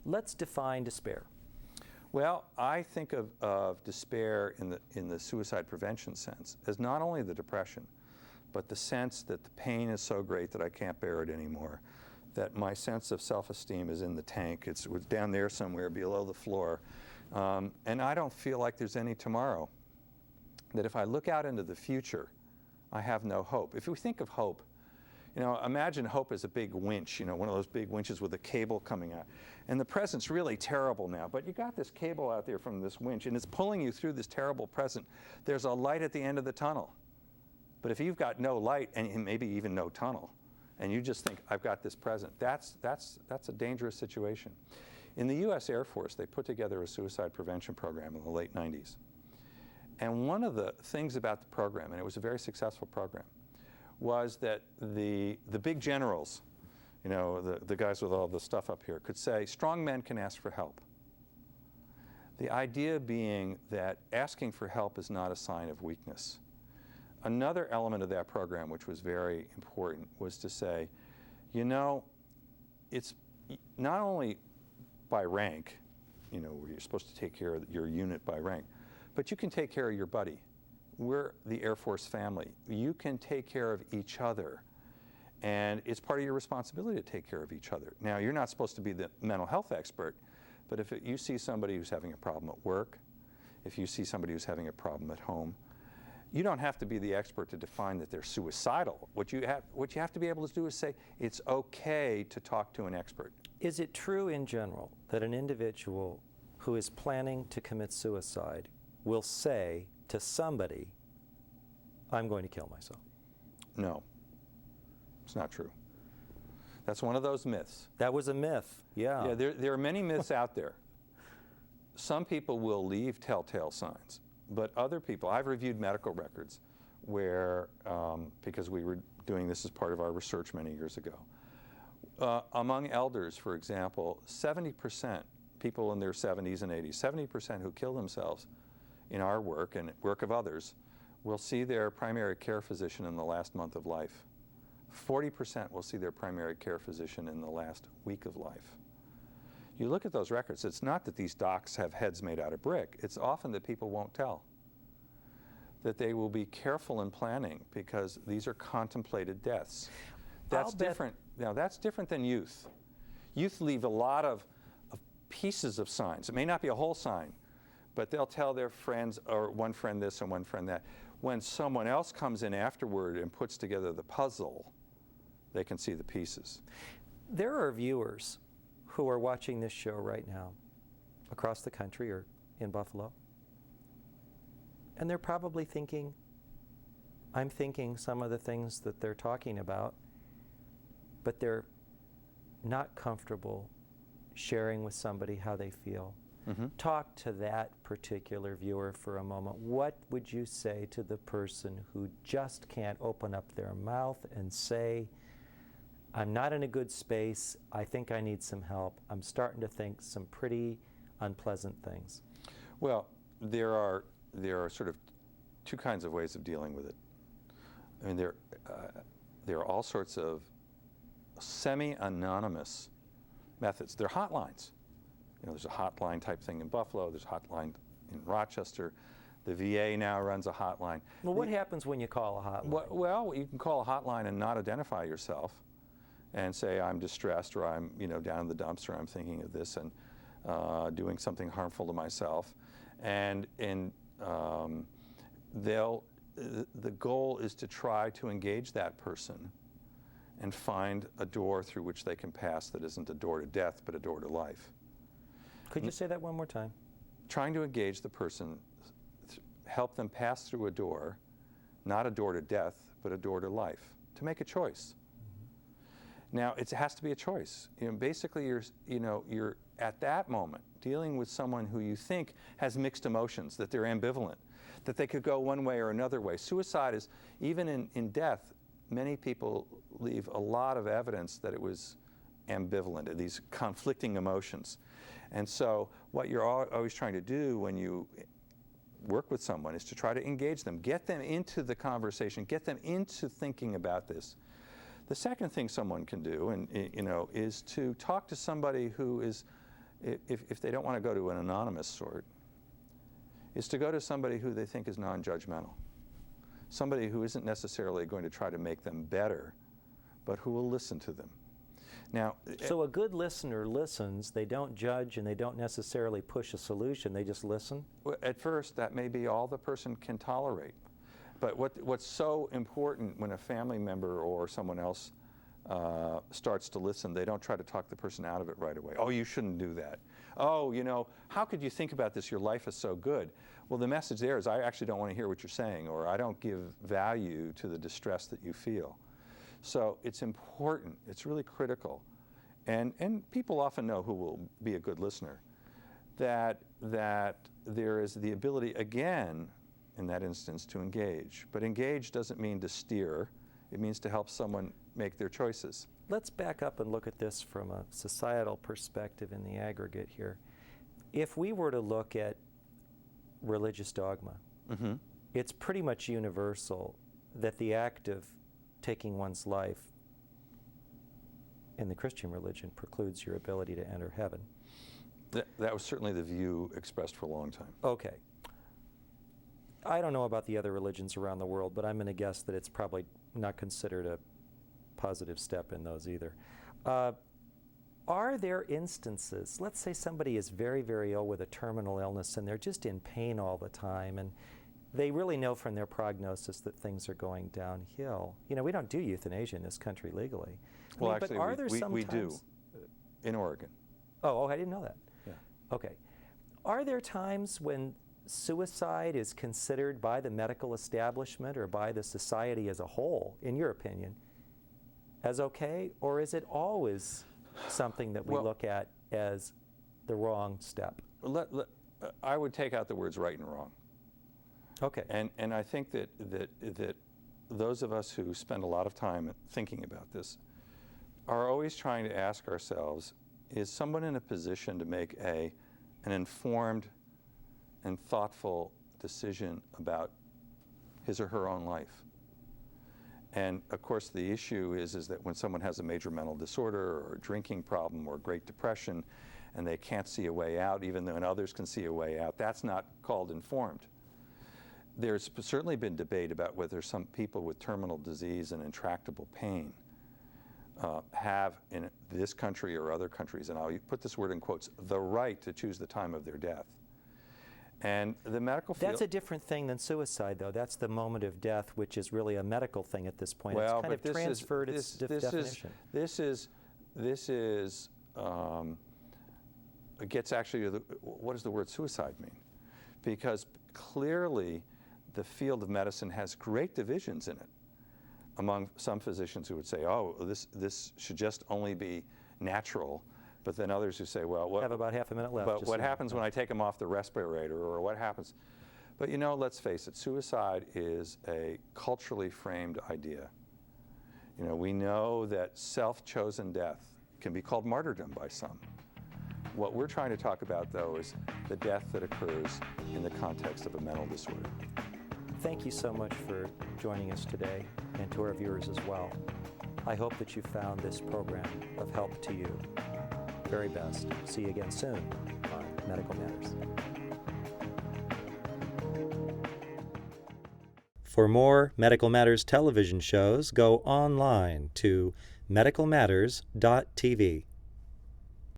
Let's define despair. Well, I think of despair in the suicide prevention sense as not only the depression, but the sense that the pain is so great that I can't bear it anymore, that my sense of self-esteem is in the tank. It's down there somewhere below the floor, and I don't feel like there's any tomorrow. That if I look out into the future, I have no hope. If we think of hope, imagine hope as a big winch, one of those big winches with a cable coming out. And the present's really terrible now, but you got this cable out there from this winch, and it's pulling you through this terrible present. There's a light at the end of the tunnel. But if you've got no light, and maybe even no tunnel, and you just think, I've got this present, that's a dangerous situation. In the US Air Force, they put together a suicide prevention program in the late 90s. And one of the things about the program, and it was a very successful program, was that the big generals, the guys with all the stuff up here, could say, strong men can ask for help. The idea being that asking for help is not a sign of weakness. Another element of that program, which was very important, was to say, it's not only by rank, where you're supposed to take care of your unit by rank, but you can take care of your buddy. We're the Air Force family. You can take care of each other, and it's part of your responsibility to take care of each other. Now, you're not supposed to be the mental health expert, but if you see somebody who's having a problem at work, if you see somebody who's having a problem at home, you don't have to be the expert to define that they're suicidal. What you have to be able to do is say, it's okay to talk to an expert. Is it true in general that an individual who is planning to commit suicide will say to somebody, I'm going to kill myself? No, it's not true. That's one of those myths. That was a myth, yeah. Yeah, there are many myths out there. Some people will leave telltale signs, but other people, I've reviewed medical records where, because we were doing this as part of our research many years ago, among elders, for example, 70%, people in their 70s and 80s, 70% who kill themselves in our work and work of others will see their primary care physician in the last month of life. 40% will see their primary care physician in the last week of life. You look at those records, it's not that these docs have heads made out of brick, it's often that people won't tell. That they will be careful in planning because these are contemplated deaths. That's different. Now, that's different than youth. Youth leave a lot of pieces of signs. It may not be a whole sign, but they'll tell their friends, or one friend this and one friend that. When someone else comes in afterward and puts together the puzzle, they can see the pieces. There are viewers who are watching this show right now across the country or in Buffalo, and they're probably thinking, I'm thinking some of the things that they're talking about, but they're not comfortable sharing with somebody how they feel. Mm-hmm. Talk to that particular viewer for a moment. What would you say to the person who just can't open up their mouth and say, I'm not in a good space, I think I need some help, I'm starting to think some pretty unpleasant things? Well, there are sort of two kinds of ways of dealing with it. I mean, there are all sorts of semi-anonymous methods. They're hotlines. There's a hotline type thing in Buffalo, there's a hotline in Rochester. The VA now runs a hotline. Well, what happens when you call a hotline? Well, you can call a hotline and not identify yourself and say, I'm distressed, or I'm down in the dumps, or I'm thinking of this and doing something harmful to myself. And the goal is to try to engage that person and find a door through which they can pass that isn't a door to death, but a door to life. Could you say that one more time? Trying to engage the person, help them pass through a door, not a door to death, but a door to life, to make a choice. Mm-hmm. Now, it has to be a choice. Basically, you're at that moment dealing with someone who you think has mixed emotions, that they're ambivalent, that they could go one way or another way. Suicide is, even in death, many people leave a lot of evidence that it was ambivalent, these conflicting emotions. And so what you're always trying to do when you work with someone is to try to engage them, get them into the conversation, get them into thinking about this. The second thing someone can do, is to talk to somebody who is if they don't want to go to an anonymous sort, is to go to somebody who they think is non-judgmental, somebody who isn't necessarily going to try to make them better, but who will listen to them. Now, so a good listener listens, they don't judge, and they don't necessarily push a solution, they just listen? at first, that may be all the person can tolerate. But what's so important when a family member or someone else starts to listen, they don't try to talk the person out of it right away. Oh, you shouldn't do that. Oh, you know, how could you think about this? Your life is so good. Well, the message there is, I actually don't want to hear what you're saying, or I don't give value to the distress that you feel. So it's important, it's really critical. And people often know who will be a good listener, that there is the ability, again, in that instance, to engage. But engage doesn't mean to steer, it means to help someone make their choices. Let's back up and look at this from a societal perspective in the aggregate here. If we were to look at religious dogma, Mm-hmm. it's pretty much universal that the act of taking one's life in the Christian religion precludes your ability to enter heaven. That was certainly the view expressed for a long time. Okay. I don't know about the other religions around the world, but I'm going to guess that it's probably not considered a positive step in those either. Are there instances, let's say somebody is very, very ill with a terminal illness and they're just in pain all the time, and they really know from their prognosis that things are going downhill. You know, we don't do euthanasia in this country legally. Well, but actually, are there we do sometimes- in Oregon. Oh, I didn't know that. Yeah. Okay. Are there times when suicide is considered by the medical establishment or by the society as a whole, in your opinion, as okay, or is it always something that we Well- look at as the wrong step? I would take out the words right and wrong. Okay. And I think that those of us who spend a lot of time thinking about this are always trying to ask ourselves, is someone in a position to make an informed and thoughtful decision about his or her own life? And of course the issue is that when someone has a major mental disorder or a drinking problem or Great Depression and they can't see a way out, even though others can see a way out, that's not called informed. There's certainly been debate about whether some people with terminal disease and intractable pain have, in this country or other countries, and I'll put this word in quotes, the right to choose the time of their death. And the medical field... That's a different thing than suicide, though. That's the moment of death, which is really a medical thing at this point. Well, it's kind of transferred its definition. It gets actually to what does the word suicide mean? Because clearly the field of medicine has great divisions in it among some physicians who would say, oh, this should just only be natural, but then others who say, well, I have about half a minute left. but what happens when I take them off the respirator, or what happens? But you know, let's face it, suicide is a culturally framed idea. You know, we know that self-chosen death can be called martyrdom by some. What we're trying to talk about, though, is the death that occurs in the context of a mental disorder. Thank you so much for joining us today, and to our viewers as well. I hope that you found this program of help to you. Very best. See you again soon on Medical Matters. For more Medical Matters television shows, go online to medicalmatters.tv.